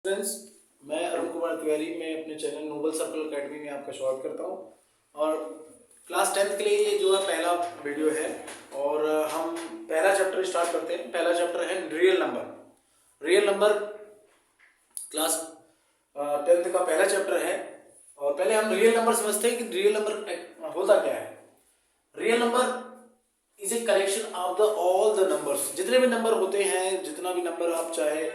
Friends, मैं अरुण कुमार तिवारी मैं अपने चैनल नोबल सर्कल अकेडमी में आपका स्वागत करता हूं। और क्लास 10th के लिए ये जो है पहला वीडियो है और हम पहला चैप्टर स्टार्ट करते हैं। पहला चैप्टर है real number. Real number class 10th का पहला चैप्टर है। और पहले हम रियल नंबर समझते हैं कि रियल नंबर होता क्या है। Real number is a collection of the all the numbers. जितने भी नंबर होते हैं, जितना भी नंबर आप चाहे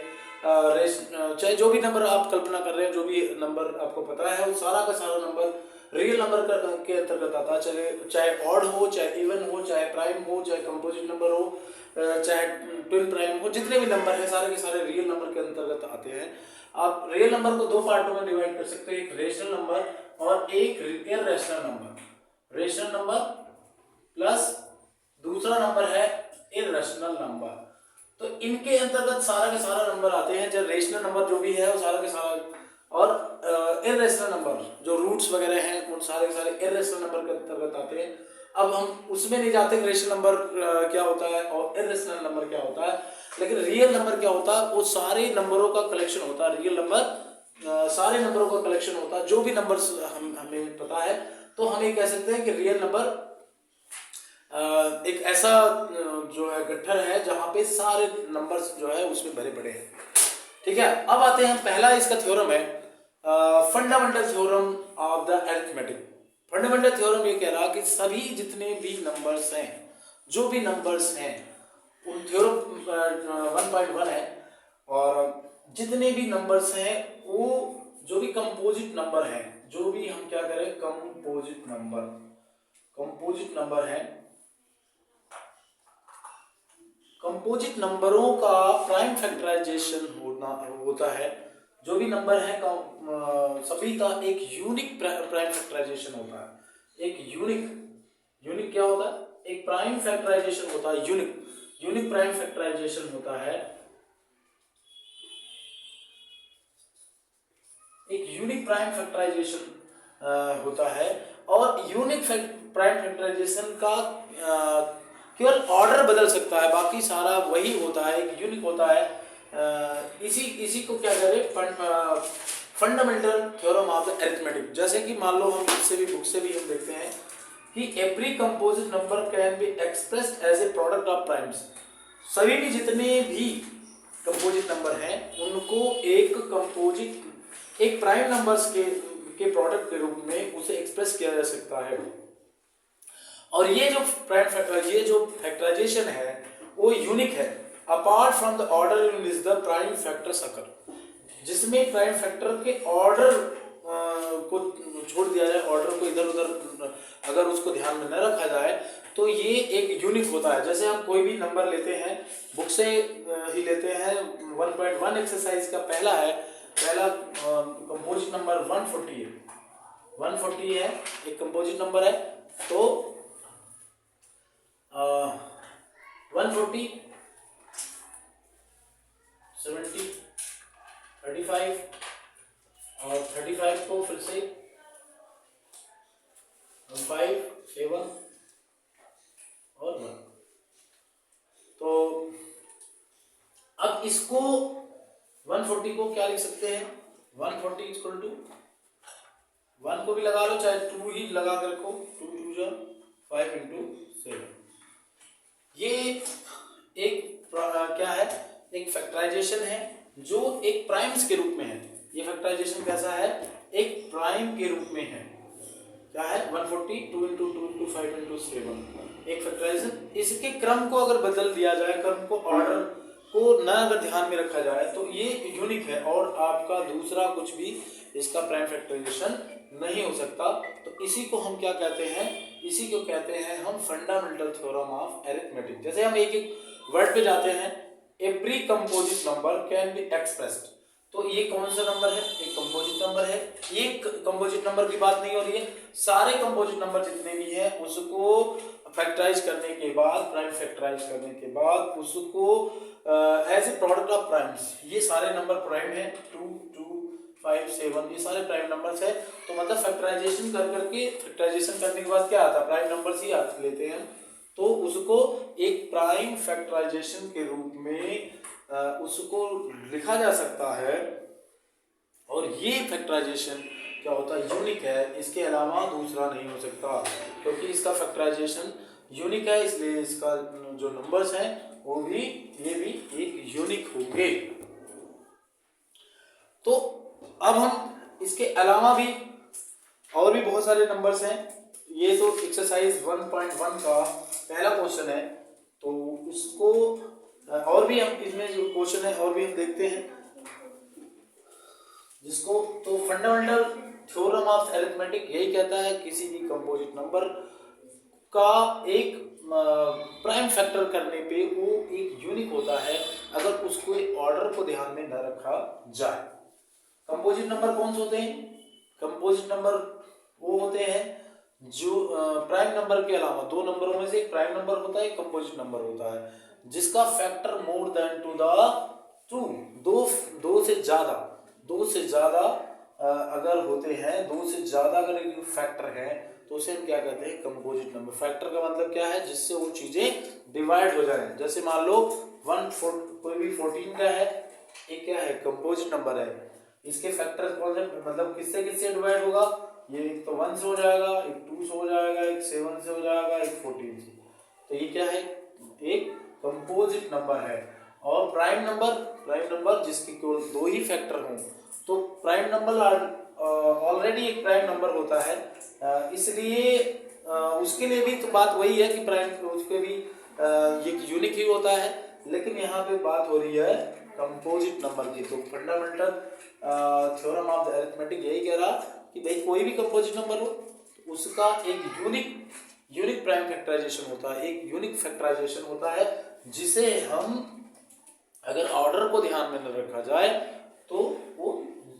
जो भी नंबर आप कल्पना कर रहे हैं, जो भी नंबर आपको पता है, वो सारा का सारा नंबर रियल नंबर के अंतर्गत आता है। चाहे ऑड हो, चाहे इवन हो, चाहे प्राइम हो, चाहे कंपोजिट नंबर हो, चाहे ट्विन प्राइम हो, जितने भी नंबर हैं सारे के सारे रियल नंबर के अंतर्गत आते हैं। आप रियल नंबर को दो पार्टों में डिवाइड कर सकते हैं, एक रेशनल नंबर और एक irrational number. Rational number plus दूसरा नंबर है इररेशनल नंबर। तो इनके अंतर्गत सारा के सारा नंबर आते हैं। जब रेशनल नंबर जो भी है वो सारा के सारा, और इररेशनल नंबर जो रूट्स वगैरह हैं उन सारे के सारे इररेशनल नंबर के अंतर्गत आते हैं। अब हम उसमें नहीं जाते रेशनल नंबर क्या होता है और इररेशनल नंबर क्या होता है, लेकिन रियल नंबर क्या होता है, वो सारे नंबरों का कलेक्शन होता है। रियल नंबर सारे नंबरों का कलेक्शन होता है। जो भी नंबर्स हमें पता है तो हम ये कह सकते हैं कि रियल नंबर एक ऐसा जो है गट्ठर है जहां पे सारे नंबर्स जो है उसमें भरे पड़े हैं। ठीक है, अब आते हैं, पहला इसका थ्योरम है fundamental theorem of the arithmetic. Fundamental theorem ये कह रहा कि सभी जितने भी नंबर्स हैं, जो भी नंबर्स हैं, उन थ्योरम 1.1 है। और जितने भी नंबर्स हैं वो जो भी कंपोजिट नंबर हैं, जो भी हम क्या करें कंपोजिट नंबर है, कंपोजिट नंबरों का प्राइम फैक्टराइजेशन होता है। जो भी नंबर है सभी का एक यूनिक प्राइम फैक्टराइजेशन होता है। एक यूनिक क्या होता है, एक प्राइम फैक्टराइजेशन होता है। यूनिक प्राइम फैक्टराइजेशन होता है। एक यूनिक प्राइम फैक्टराइजेशन होता है। और यूनिक प्राइम फैक्टराइजेशन का केवल ऑर्डर बदल सकता है, बाकी सारा वही होता है, एक यूनिक होता है। इसी को क्या करें fundamental theorem of the arithmetic. जैसे कि मान लो हम इससे भी बुक से भी हम देखते हैं कि every composite number can be expressed as a product of primes. सभी भी जितने भी कंपोजिट नंबर हैं उनको एक प्राइम नंबर्स के प्रोडक्ट के रूप में उसे एक्सप्रेस किया जा सकता है। और ये जो फैक्टराइजेशन है वो यूनिक है। Apart from the order in which the prime factors occur, जिसमें प्राइम फैक्टर के ऑर्डर को छोड़ दिया जाए, ऑर्डर को इधर उधर अगर उसको ध्यान में न रखा जाए तो ये एक यूनिक होता है। जैसे हम कोई भी नंबर लेते हैं, बुक से ही लेते हैं, 1.1 एक्सरसाइज का पहला कंपोजिट नंबर 140 है। 140 है, एक कंपोजिट नंबर है। तो 140, 70, 35 और 35 को फिर से 5, 7 और 1। तो अब इसको 140 को क्या लिख सकते हैं, 140 इक्वल टू 1 को भी लगा लो, चाहे 2 ही लगा कर रखो, 2 2 जा 5 इंटू 7। ये एक क्या है, एक फैक्टराइजेशन है जो एक प्राइम्स के रूप में है। ये फैक्टराइजेशन कैसा है, एक प्राइम के रूप में है। क्या है 140, 2 इंटू 2 इंटू 5 इंटू 7, एक फैक्टराइजेशन। इसके क्रम को अगर बदल दिया जाए, क्रम को, ऑर्डर को न अगर ध्यान में रखा जाए तो ये यूनिक है और आपका दूसरा कुछ भी इसका प्राइम फैक्टराइजेशन नहीं हो सकता। तो इसी को हम क्या कहते हैं, इसी को कहते हैं हम फंडामेंटल थ्योरम ऑफ अरिथमेटिक। जैसे हम एक एक वर्ड पे जाते हैं, every composite number can be expressed. तो ये कौन सा नंबर है, एक कंपोजिट नंबर है। ये कंपोजिट नंबर की बात नहीं हो रही है, सारे कंपोजिट नंबर जितने भी हैं उसको फैक्टराइज करने के बाद, प्राइम फैक्टराइज करने के बाद उसको as a product of primes, ये सारे नंबर प्राइम है, 2 2 5 7, ये सारे प्राइम नंबर्स है। तो मतलब फैक्टराइजेशन फैक्टराइजेशन करने के बाद क्या आता है, प्राइम नंबर्स ही लेते हैं। तो उसको एक प्राइम फैक्टराइजेशन के रूप में उसको लिखा जा सकता है और ये फैक्टराइजेशन क्या होता है, यूनिक है, इसके अलावा दूसरा नहीं हो सकता, क्योंकि इसका फैक्टराइजेशन यूनिक है, इसलिए इसका जो नंबर्स हैं वो भी, ये भी एक यूनिक होंगे। तो अब हम इसके अलावा भी और भी बहुत सारे नंबर्स हैं। ये तो एक्सरसाइज 1.1 का पहला क्वेश्चन है, तो इसको और भी हम इसमें जो क्वेश्चन है और भी हम देखते हैं, जिसको तो फंडामेंटल थ्योरम ऑफ अरिथमेटिक यही कहता है किसी भी कंपोजिट नंबर का एक प्राइम फैक्टर करने पे वो एक यूनिक होता है अगर उसको ऑर्डर को ध्यान में न रखा जाए। कंपोजिट नंबर कौन से होते हैं? कंपोजिट नंबर वो होते हैं जो प्राइम नंबर के अलावा दो नंबरों में से एक प्राइम नंबर होता है, एक कंपोजिट नंबर होता है, जिसका factor more than two the two, दो से ज्यादा अगर होते हैं, दो से ज्यादा अगर एक फैक्टर है तो उसे हम क्या कहते हैं? Composite number. फैक्टर का मतलब क्या है? जिससे वो चीजें डिवाइड हो जाए। जैसे मान लो कोई भी 14 का है, एक क्या है? कंपोजिट नंबर है, इसके फैक्टर कौन से, मतलब किससे किससे डिवाइड होगा? ये एक तो 1 से हो जाएगा, एक 2 से हो जाएगा, एक 7 से हो जाएगा, एक 14 से। तो ये क्या है? एक कंपोजिट नंबर है। और प्राइम नंबर जिसके केवल दो ही फैक्टर हों, तो प्राइम नंबर ऑलरेडी एक प्राइम नंबर होता है, इसलिए उसके लिए भी तो बात वही है कि प्राइम, उसके भी ये यूनिक ही होता है, लेकिन यहाँ पे बात हो रही है कंपोजिट नंबर की। तो fundamental theorem of the arithmetic यही कह रहा कि भाई कोई भी कंपोजिट नंबर हो उसका एक यूनिक प्राइम फैक्टराइजेशन होता है, एक यूनिक फैक्टराइजेशन होता है, जिसे हम अगर ऑर्डर को ध्यान में न रखा जाए तो वो,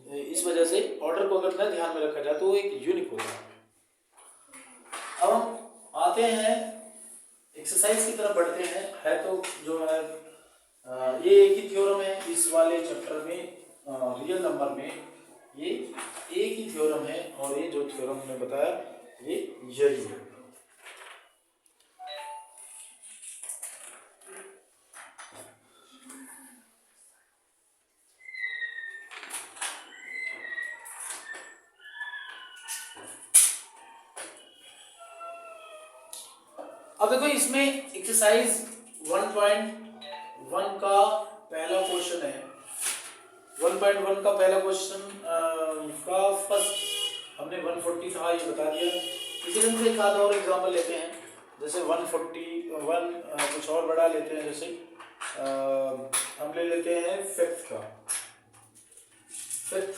इस वजह से ऑर्डर को अगर न ध्यान में रखा जाए तो वो एक यूनिक होता है। अब हम आते हैं एक्सरसाइज की तरफ बढ़ते हैं। है तो जो है ये एक ही थ्योरम है इस वाले चैप्टर में, रियल नंबर में ये एक ही थ्योरम है, और ये जो थ्योरम हमने बताया ये यही है। अब देखो इसमें एक्सरसाइज 1.1 का पहला क्वेश्चन है। 1.1 का पहला क्वेश्चन का फर्स्ट हमने 140 था ये बता दिया। इसी ढंग से एक आधा और एग्जाम्पल लेते हैं, जैसे 141 कुछ और बड़ा लेते हैं, जैसे हम ले लेते हैं फिफ्थ का। फिफ्थ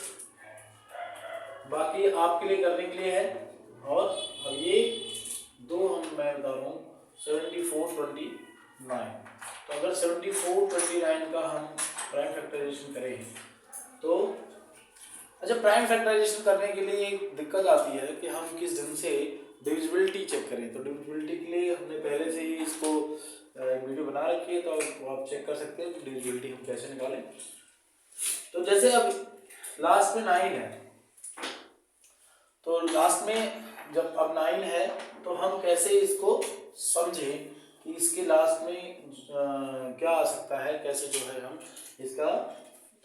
बाकी आपके लिए करने के लिए है, और अब ये दो मैं बता रहा हूँ 7429। तो अगर 7429 का हम प्राइम फैक्टराइजेशन करें तो अच्छा, प्राइम फैक्टराइजेशन करने के लिए एक दिक्कत आती है कि हम किस ढंग से डिविजिबिलिटी चेक करें। तो डिविजिबिलिटी के लिए हमने पहले से ही इसको वीडियो बना रखी है, तो आप चेक कर सकते हैं कि डिविजिबिलिटी हम कैसे निकालें। तो जैसे अब लास्ट में 9 है, तो लास्ट में जब अब 9 है तो हम कैसे इसको समझें कि इसके लास्ट में क्या आ सकता है, कैसे जो है हम इसका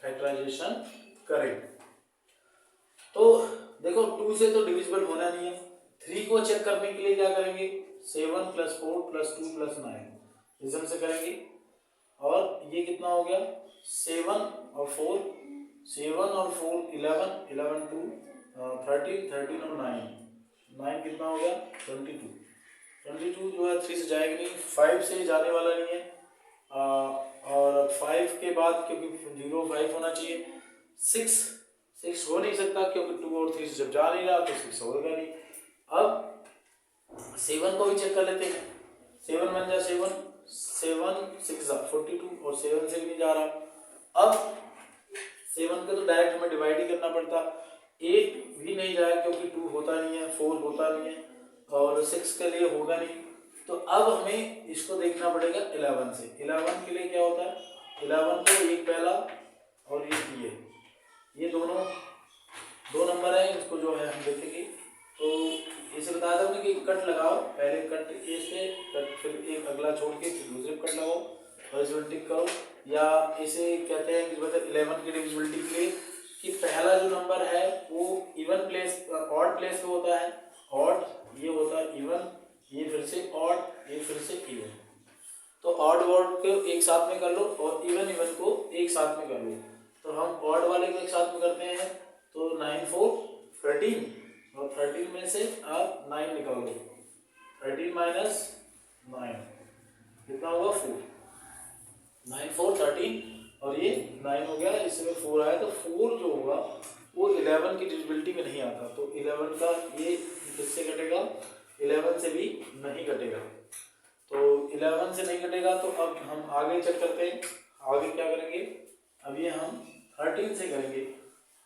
फैक्टराइजेशन करें। तो देखो 2 से तो डिविजिबल होना नहीं है। 3 को चेक करने के लिए क्या करेंगे? 7 + 4 + 2 + 9 रिजल्ट से करेंगे, और ये कितना हो गया? 7 और 4 11 11 2 13 13 और 9 कितना हो गया? 22 जो है 3 से जाएगा नहीं, 5 से जाने वाला नहीं है, और 5 के बाद क्योंकि 0 5 होना चाहिए, 6 हो नहीं सकता क्योंकि 2 और 3 से जब जा नहीं रहा तो 6 होगा नहीं। अब 7 को भी चेक कर लेते हैं। 7 बन जा 7 6 42 और 7 से भी नहीं जा रहा। अब 7 का तो डायरेक्ट हमें डिवाइड ही करना पड़ता, 8 भी नहीं जाए क्योंकि 2 होता नहीं है, 4 होता नहीं है, और 6 के लिए होगा नहीं। तो अब हमें इसको देखना पड़ेगा 11 से। 11 के लिए क्या होता है? 11 को एक पहला और एक ये दोनों दो नंबर है, इसको जो है हम देखेंगे। तो इसे बताया था कि कट लगाओ, पहले कट ए से कट, फिर एक अगला छोड़ के फिर दूसरे कट लगाओ और इसे टिक करो, या इसे कहते हैं कि मतलब 11 की डिविजिबिलिटी के लिए कि पहला जो नंबर को एक साथ में कर लो और इवन इवन को एक साथ में कर लो। तो हम ऑड वाले को एक साथ में करते हैं, तो 9 4 13 और 13 में से आप 9 निकालो, 13 माइनस 9 कितना होगा 4, 9 4 13 और ये 9 हो गया, इसमें 4 आया तो 4 जो होगा वो 11 की डिविजिबिलिटी में नहीं आता, तो 11 का ये किससे घटेगा, 11 से भी नहीं घटेगा। तो 11 से नहीं घटेगा तो अब हम आगे चेक करते हैं, आगे क्या करेंगे, अब ये हम 13 से करेंगे,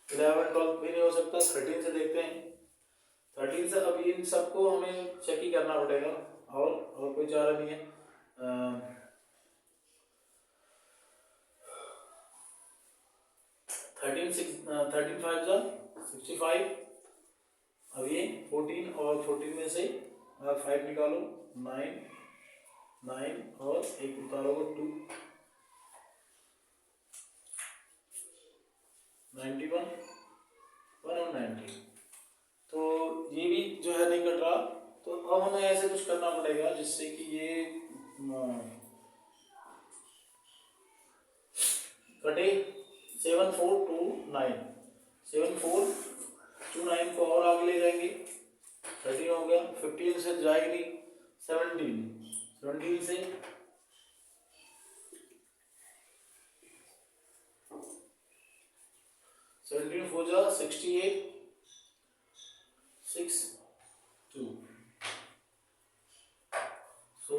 11 12 भी नहीं हो सकता, 13 से देखते हैं। 13 से अब इन सबको हमें चेक ही करना पड़ेगा और कोई चारा नहीं है। 13 5 जा 65, अब ये 14 और 14 में से 5 निकालो, 9 9 और एक उतारोगे 2, 91 1 और 90। तो ये भी जो है नहीं कट रहा, तो अब हमें ऐसे कुछ करना पड़ेगा जिससे कि ये कटे। 7 4 2 9, 7 4 2 9 को और आगे ले जाएंगे, 13 हो गया, 15 से जाएगी नहीं, 17 से 17 4 जा 68 6 2, so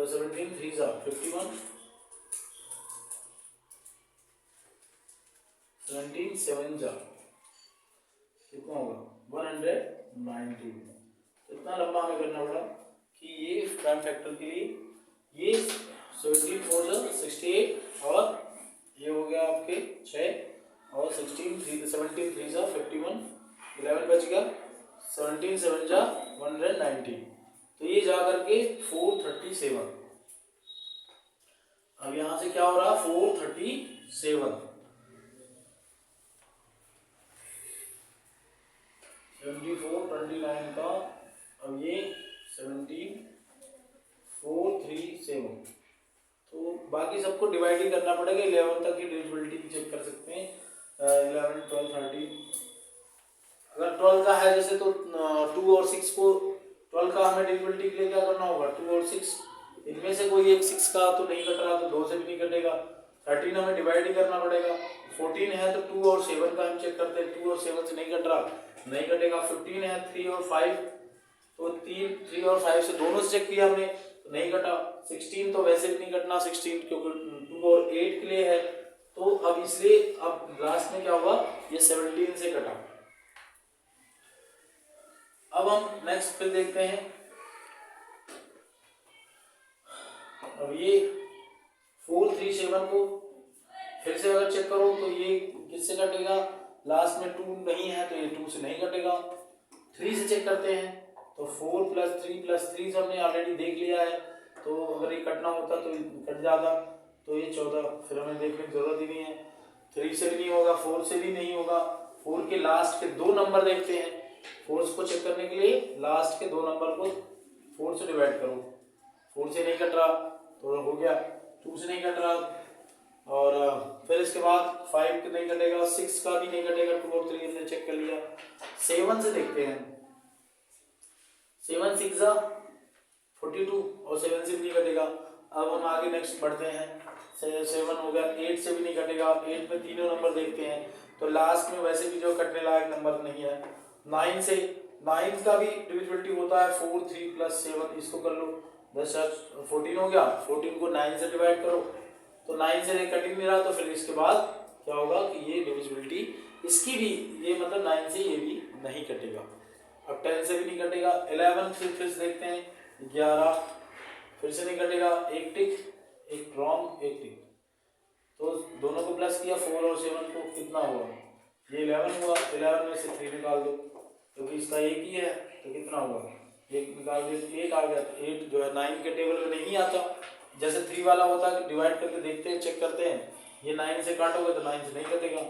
17 3 जा 51, 17 7 जा कितना होगा 190। इतना लंबा हमें करना पड़ा कि ये प्राइम फैक्टर के लिए ये 17 4 जा 68 और ये हो गया आपके 6 और 17 3 जा 51, 11 बच गया, 17 7 जा 190, तो ये जा करके 437। अब यहां से क्या हो रहा 437, 74 29 का, अब ये 17 437, तो बाकी सबको डिवाइड ही करना पड़ेगा, 11 तक की डिविजिबिलिटी चेक कर सकते हैं, 11 12 13, अगर 12 का है जैसे तो 2 और 6 को, 12 का हमें डिविजिबिलिटी के लिए क्या करना होगा 2 और 6, इनमें से कोई एक 6 का तो नहीं कट रहा तो 2 से भी नहीं कटेगा, 13 हमें डिवाइड ही करना पड़ेगा, 14 है तो 2 और 7 का हम चेक करते हैं, 2 और 7 से नहीं कट रहा नहीं कटेगा, 15 है 3 और 5 तो 3 और 5 से दोनों से चेक किया हमने तो नहीं कटा, 16 तो वैसे भी नहीं कटना, 16 क्योंकि 2 और 8 के लिए है, तो अब इसलिए अब लास्ट में क्या होगा ये 17 से कटा। अब हम नेक्स्ट फिर देखते हैं, अब ये 437 को फिर से अगर चेक करो तो ये किससे कटेगा, लास्ट में 2 नहीं है तो ये 2 से नहीं कटेगा, 3 से चेक करते हैं तो 4 + 3 से हमने ऑलरेडी देख लिया है, तो अगर ये कटना होता तो कट जाता, तो ये 14 फिर हमें देखने की जरूरत ही नहीं है, 3 से भी नहीं होगा 4 से भी नहीं होगा, 4 के लास्ट के 2 नंबर देखते हैं, 4 को चेक करने के लिए लास्ट के 2 नंबर को 4 से डिवाइड करो, 4 से नहीं कट रहा तो हो गया, 2 से नहीं कट रहा, और फिर इसके बाद 5 का नहीं कटेगा, 6 का भी नहीं कटेगा, 2 और 3 हमने चेक कर लिया, 7 से देखते हैं, 7 6 जा 42 और 7 से भी नहीं कटेगा। अब हम आगे नेक्स्ट बढ़ते हैं, 7 हो गया, 8 से भी नहीं कटेगा, 8 में तीनों नंबर देखते हैं तो लास्ट में वैसे भी जो कटने लायक नंबर नहीं है, 9 से 9 का भी डिविजिबिलिटी होता है 4 3 + 7, इसको कर लो 10 14 हो गया, 14 को 9 से डिवाइड करो तो 9 से कट ही नहीं रहा, तो फिर इसके बाद क्या होगा कि ये डिविजिबिलिटी इसकी भी, ये मतलब 9 से ये भी नहीं कटेगा, अब 10 से भी नहीं कटेगा, 11 फिर से देखते हैं, 11 फिर से नहीं कटेगा, एक टिक एक रॉन्ग एक टिक, तो दोनों को प्लस किया 4 और 7 को, कितना हुआ ये 11 हुआ, 11 में से 3 निकाल दो क्योंकि इसका एक ही है तो कितना हुआ, एक निकाल दिया 8 आ गया, तो 8 जो है 9 के टेबल में नहीं आता, जैसे 3 वाला होता है डिवाइड करके देखते हैं चेक करते हैं, ये 9 से काटोगे तो 9 से नहीं कटेगा,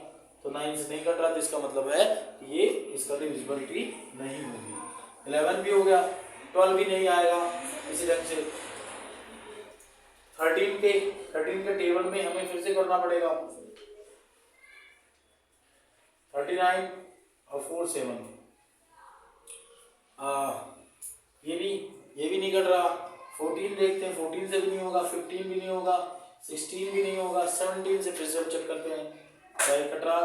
तो 9 से नहीं कट रहा तो इसका मतलब है कि ये इसका डिविजिबिलिटी नहीं होगी, 11 भी हो गया, 12 भी नहीं आएगा इसी ढंग से, 13 के टेबल में हमें फिर से करना पड़ेगा 39 और 4 7। ये भी नहीं कट रहा। 14 देखते हैं, 14 से भी नहीं होगा, 15 भी नहीं होगा, 16 भी नहीं होगा, 17 से फिर से हम चेक करते हैं क्या ये कट रहा।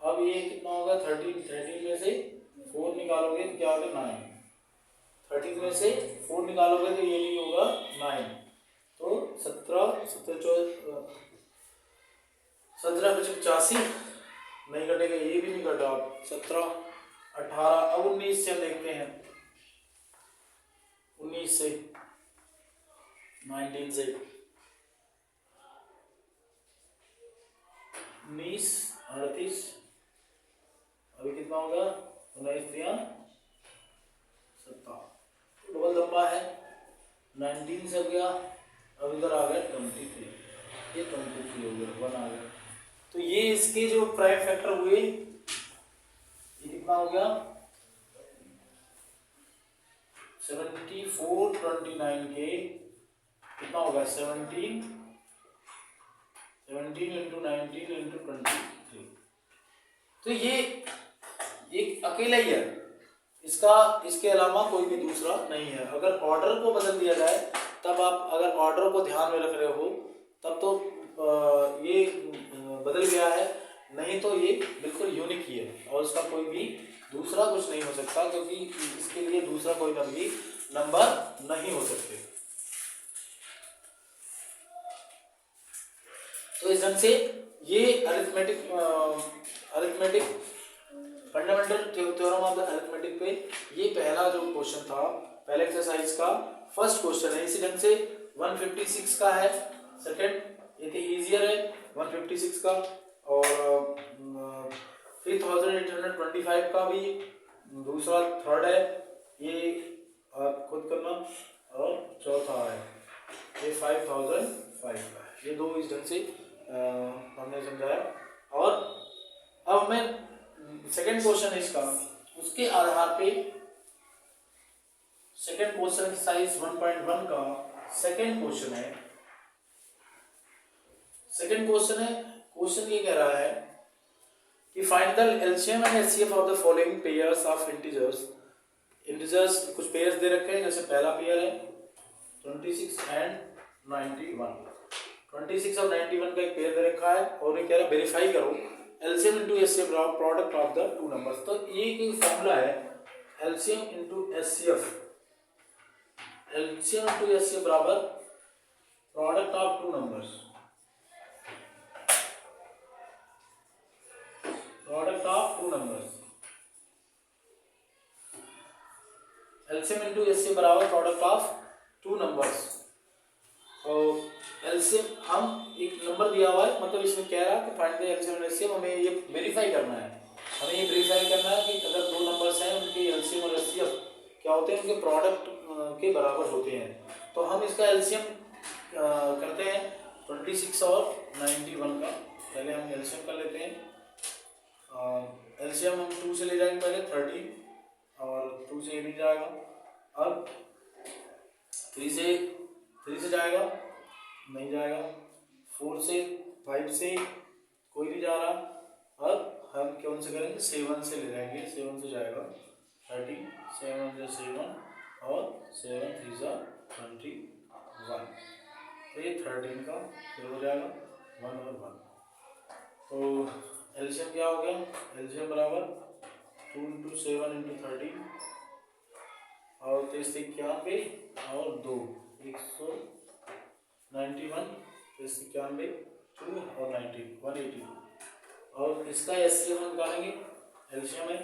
अब ये कितना होगा 13 में से 4 निकालोगे तो क्या होगा 9। 13 में से 4 निकालोगे तो ये नहीं होगा 9, तो 17 नहीं कटेगा, ये भी नहीं कटा। 17 18 अब 19 से हम देखते हैं, 19 से 19 से 19 38 अभी कितना होगा 19 17 डबल लंबा है। 19 से हो गया, अब इधर आ गया 23, ये 23 हो गया, 1 आ गया। तो ये इसके जो प्राइम फैक्टर हुए, ये कितना हो गया 74 29 के कितना होगा 17 इंटू 19 इंटू 23। तो ये एक अकेला ही है, इसके अलावा कोई भी दूसरा नहीं है। अगर ऑर्डर को बदल दिया जाए तब आप, अगर ऑर्डर को ध्यान में रख रहे हो तब तो ये बदल गया है, नहीं तो ये बिल्कुल यूनिक ही है और इसका कोई भी दूसरा कुछ नहीं हो सकता, क्योंकि इसके लिए दूसरा कोई नंबर नहीं हो सकते। तो इस ढंग से ये arithmetic fundamental theorem of the arithmetic पे ये पहला जो क्वेश्चन था, पहले एक्सरसाइज का फर्स्ट क्वेश्चन है। इसी ढंग से 156 का है सेकंड, ये तो इजियर है 156 का, और 3825 का भी दूसरा थर्ड है, ये आप खुद करना, और चौथा है ये 5005 का है। ये दो इस ढंग से हमने समझाया। और अब मैं सेकंड क्वेश्चन है इसका, उसके आधार पे सेकंड क्वेश्चन एक्सरसाइज 1.1 का सेकंड क्वेश्चन है। क्वेश्चन ये कह रहा है कि find the LCM and HCF of the following pairs of integers. कुछ पेयर्स दे रखे हैं, जैसे पहला पेयर है 26 एंड 91। 26 और 91 का एक पेयर दे रखा है और ये कह रहा है वेरीफाई करो LCM into HCF product of the two numbers. तो ये एक फॉर्मूला है LCM into HCF. LCM into HCF बराबर product of two numbers. Product of two numbers, LCM into HCF बराबर प्रोडक्ट ऑफ टू नंबर्स। तो LCM हम एक number दिया हुआ है, मतलब इसमें कह रहा है कि find the LCM and HCF, हमें ये वेरीफाई करना है। हमें ये वेरीफाई करना है कि अगर दो नंबर्स हैं उनके एलसीएम और एचसीएफ क्या होते हैं, उनके प्रोडक्ट के बराबर होते हैं। तो हम इसका एलसीएम करते हैं 26 और 91 का। पहले हम एलसीएम कर लेते हैं। एलसीएम हम 2 से ले जाएंगे पहले 13, और 2 से ये भी जाएगा। अब 3 से जाएगा, नहीं जाएगा। 4 से 5 से कोई नहीं जा रहा। अब हम कौन से करेंगे 7 से ले जाएंगे, 7 से जाएगा 30, 7 से 7 और 7 3 से 21। तो ये 13 का फिर हो जाएगा 1 और 1। तो एलसीएम क्या हो गया, एलसीएम बराबर 2 इंटू 7 इंटू 13 और 23 91 और 2 191, 91 2 और 90 180। और इसका एचसीएफ हम निकालेंगे। एलसीएम है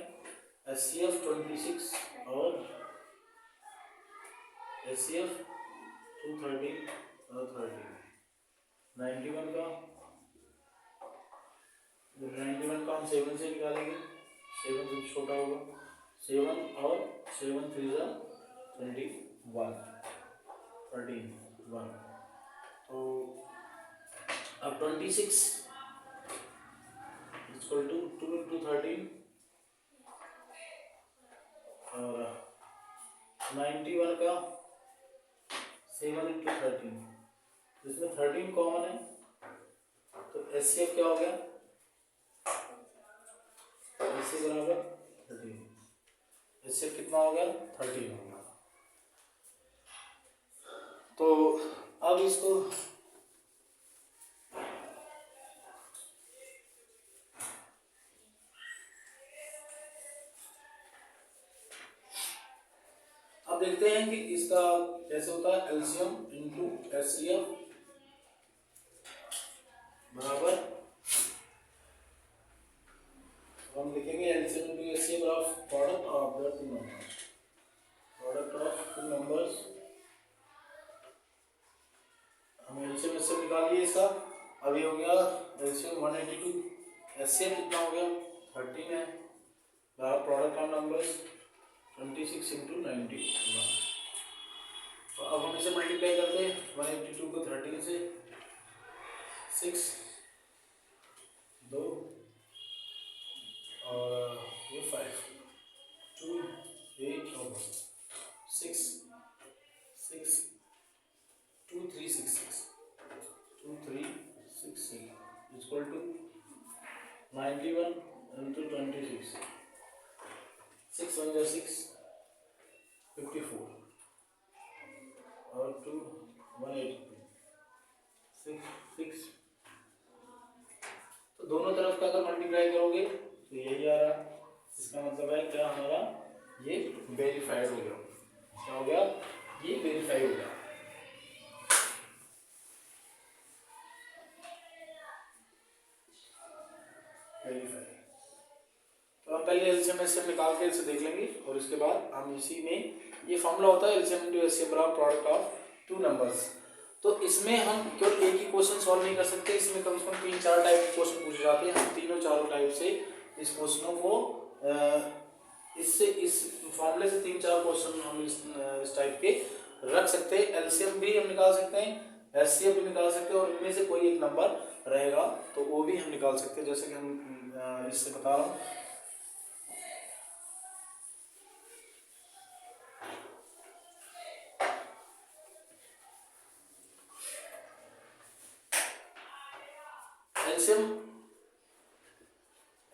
एचसीएफ 26 और एचसीएफ 230 और 30। 91 का हम 7 से निकालेंगे, 7 से छोटा होगा, 7 और 7 3 जा 21 13 1। तो अब 26 इक्वल टू 2 इंटू 13 91 का 7 इंटू 13, इसमें 13 कॉमन है, तो HCF क्या हो गया, HCF बराबर 13, HCF कितना हो गया, 13 हो गया। तो अब इसको अब देखते हैं कि इसका कैसे होता है, एलसीएम इंटू एचसीएफ बराबर, हम लिखेंगे LCM into HCF of product of the two numbers, product of two numbers. हम एलसीएम इससे निकाल लिए इसका, अभी हो गया एलसीएम 182, एचसीएफ कितना हो गया 13 है, बराबर प्रोडक्ट ऑफ नंबर्स 26 इंटू 90। तो अब हम इसे मल्टीप्लाई करते हैं 182 को 13 से, 6 2 और ये 5 2 8 और 6 6 2 3 6 6 2 3 6 6 इक्वल टू 91 इंटू 26, 6 1 जा 6 54 और 2 182 6 6। तो दोनों तरफ का अगर मल्टीप्लाई करोगे तो यही आ रहा, इसका मतलब है क्या हमारा ये वेरीफाइड हो गया, क्या हो गया, ये वेरीफाइड हो गया। तो हम पहले एलसीएम एचसीएफ निकाल के इसे देख लेंगे और इसके बाद हम इसी में, ये फॉर्मूला होता है एलसीएम इंटू एचसीएफ बराबर प्रोडक्ट ऑफ टू नंबर्स। तो इसमें हम केवल एक ही क्वेश्चन सॉल्व नहीं कर सकते, इसमें कम से कम 3-4 टाइप के क्वेश्चन पूछे जाते हैं। हम तीनों चारों टाइप से इस क्वेश्चनों को इससे इस फॉर्मूले से 3-4 क्वेश्चन हम इस टाइप के रख सकते हैं। एलसीएम भी हम निकाल सकते हैं, एचसीएफ भी निकाल सकते हैं, और इनमें से कोई एक नंबर रहेगा तो वो भी हम निकाल सकते हैं, जैसे कि हम इससे बता रहा हूँ।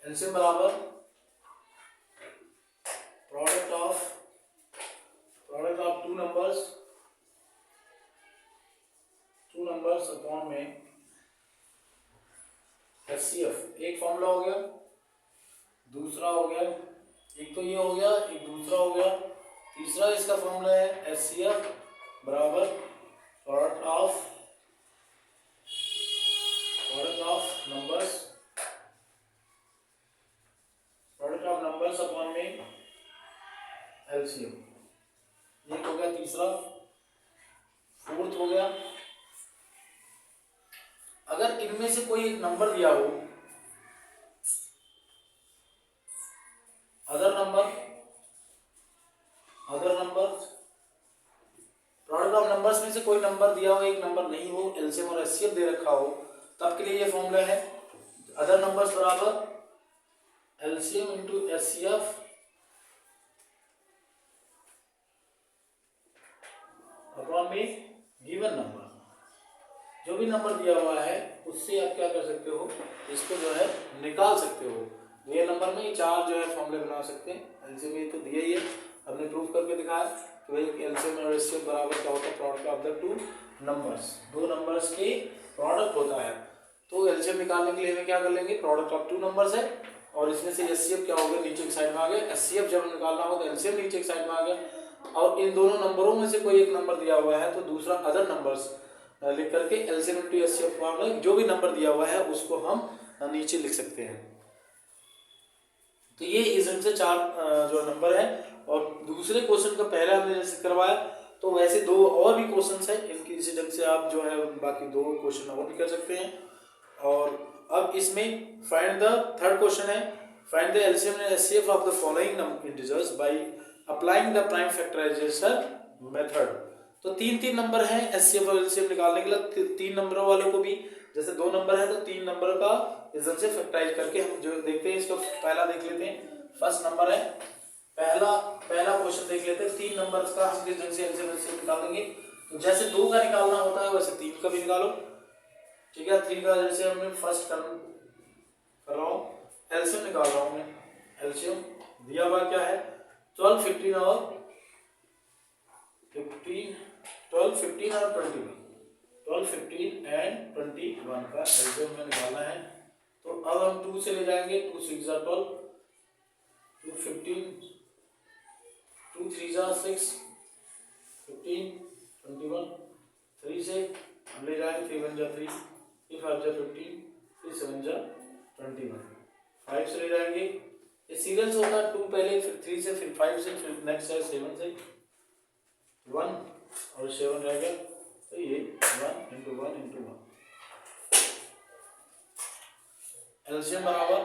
एलसीएम बराबर product of two numbers upon में एचसीएफ। एक फॉर्मूला हो गया, दूसरा हो गया, एक तो ये हो गया, एक दूसरा हो गया, तीसरा इसका फॉर्मूला है एचसीएफ बराबर प्रोडक्ट ऑफ नंबर्स अपॉन में एलसीएम। ये हो गया तीसरा। फोर्थ हो गया, अगर इनमें से कोई एक नंबर दिया हो, other number product of numbers में से कोई नंबर दिया हो, एक नंबर नहीं हो, एलसीएम और एचसीएफ दे रखा हो, तब के लिए ये फॉर्मूला है अदर नंबर्स बराबर एलसीएम इंटू एचसीएफ अपॉन में गिवन नंबर। जो भी नंबर दिया हुआ है उससे आप क्या कर सकते हो, इसको जो है निकाल सकते हो। रियल नंबर में 4 जो है फॉर्मूले बना सकते हैं। एलसीएम में तो दिया ही है, हमने प्रूफ करके दिखाया कि भाई एलसीएम और एचसीएफ बराबर क्या होता है, product of the two numbers, दो नंबर्स के प्रोडक्ट होता है। तो एलसीएम निकालने के लिए हमें क्या कर लेंगे, प्रोडक्ट ऑफ टू नंबर्स है और इसमें से एचसीएफ क्या हो गया, नीचे की साइड में आ गया। एचसीएफ जब निकालना हो तो एलसीएम नीचे की साइड में आ गया, और इन दोनों नंबरों में से कोई एक नंबर दिया हुआ है तो दूसरा अदर नंबर्स लिख करके एलसीएम इंटू एचसीएफ फॉर्मूला जो भी नंबर दिया हुआ है उसको हम नीचे लिख सकते हैं। तो ये इसमें से 4 जो नंबर है, और दूसरे क्वेश्चन का पहले हमने जैसे करवाया तो वैसे 2 और भी क्वेश्चंस हैं, इनकी इसी ढंग से आप जो है बाकी 2 क्वेश्चन और भी कर सकते हैं। और अब इसमें फाइंड द थर्ड क्वेश्चन है, find the LCM and HCF of the following integers by applying the prime factorisation method. तो 3 नंबर हैं एचसीएफ और एलसीएम निकालने के लिए, 3 नंबरों वालों को भी, जैसे 2 नंबर है तो 3 नंबर का इधर से फैक्टराइज करके हम जो देखते हैं, इसको पहला देख लेते हैं। फर्स्ट नंबर है पहला क्वेश्चन देख लेते हैं। 3 नंबर्स का हम किस ढंग से एलसीएम निकाल देंगे। तो जैसे 2 का निकालना होता है वैसे 3 का भी निकालो। ठीक है, 3 का जैसे हमने फर्स्ट कर रहा हूँ, एलसीएम निकाल रहा हूँ मैं। एलसीएम दिया हुआ क्या है 12, 15 और 15, 12, 15 और 21, 12, 15 एंड 21 का एलसीएम में निकालना है। तो अब हम 2 से ले जाएंगे, 2 6 जा 12, 2 15, 2 3 जा 6, 15, 21, 3 से हम ले जाएंगे 3 1 जा 3, 3 5 जा 15, 3 7 जा 21, 5 से ले जाएंगे। ये सीरियल से होता है, 2 पहले, फिर 3 से, फिर 5 से, फिर नेक्स्ट है 7 से, 1 और 7 रह गया। तो ये 1 इंटू 1 इंटू 1 एलसीएम बराबर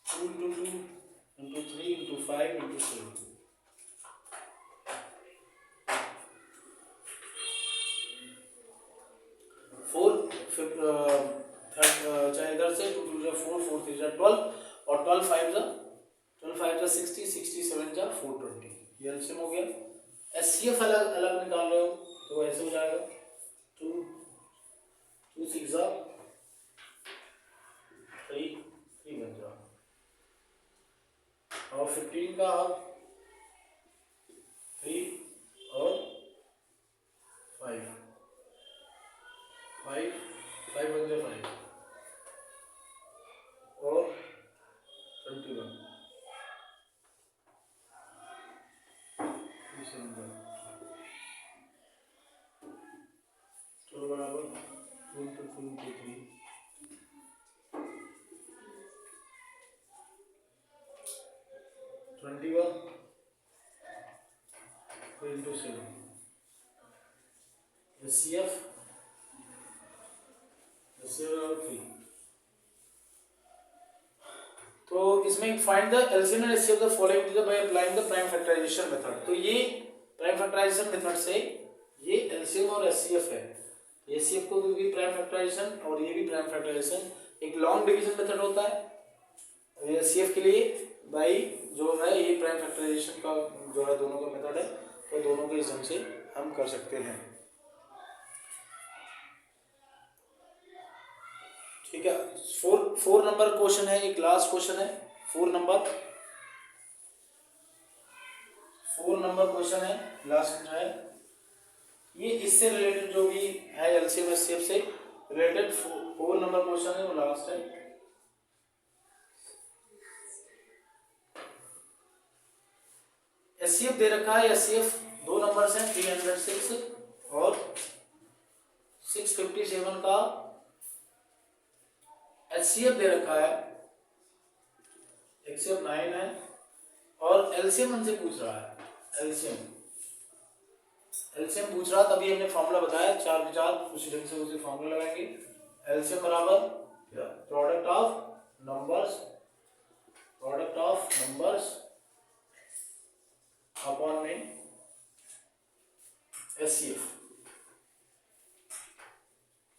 2 इंटू 2 इंटू 3 इंटू 5 इंटू 7। चाहे इधर से 2 2 जा 4, 4 3 जा 12 और 12 5 जा 60, 67 जा 420। ये एलसीएम हो गया। एचसीएफ अलग अलग निकाल रहे हो तो ऐसे हो जाएगा 2 6 जा 3 बन जा, और 15 का 3 और 5 बन जा 5 और 21 तो बराबर 2 इंटू 2 इंटू 3 21 2 इंटू 7 एचसीएफ 3। तो इसमें find the LCM and HCF the following by applying the prime factorisation method. तो ये प्राइम फैक्टराइजेशन मेथड से ये एलसीएम और एचसीएफ है। एचसीएफ को भी प्राइम फैक्टराइजेशन और ये भी प्राइम फैक्टराइजेशन, एक लॉन्ग डिवीजन मेथड होता है। एचसीएफ के लिए भाई जो है ये प्राइम फैक्टराइजेशन का जो है दोनों का मेथड है, तो दोनों के इस ढंग से हम कर सकते हैं। ठीक है, 4 नंबर क्वेश्चन है, एक लास्ट क्वेश्चन है। 4 नंबर क्वेश्चन है, लास्ट है ये। इससे रिलेटेड जो भी है एलसीएम एचसीएफ से रिलेटेड 4 नंबर क्वेश्चन है, वो लास्ट है। एचसीएफ दे रखा है, एचसीएफ 2 नंबर्स हैं 306 और 657 का एचसीएफ दे रखा है, एचसीएफ 9 है और एलसीएम हमसे पूछ रहा है। एलसीएम पूछ रहा, तभी हमने फॉर्मूला बताया 4 के 4 उसी ढंग से उसे फॉर्मूला लगाएंगे। एलसीएम बराबर प्रोडक्ट ऑफ नंबर्स अपॉन में एचसीएफ,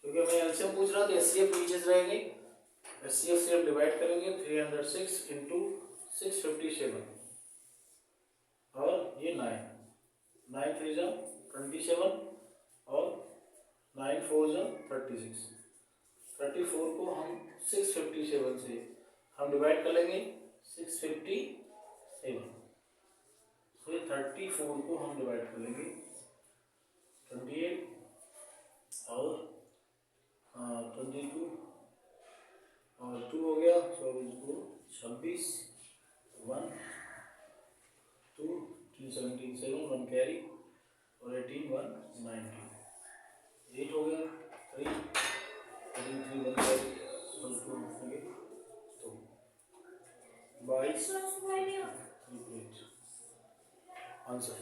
क्योंकि हमें एलसीएम पूछ रहा तो एचसीएफ नीचे से रहेंगे। एचसीएफ से हम डिवाइड करेंगे 306 इंटू 657 और ये 9 3 जा 27 और 9 4 जा 36, 34 को हम 657 से हम डिवाइड कर लेंगे 657, तो ये 34 को हम डिवाइड कर लेंगे 28 और 22 और 2 हो गया, 26 1 2 3 17 7 1 कैरी और 18 1 19 8 हो गया 3 3 1 कैरी और 2 हो गए, तो 22 आंसर।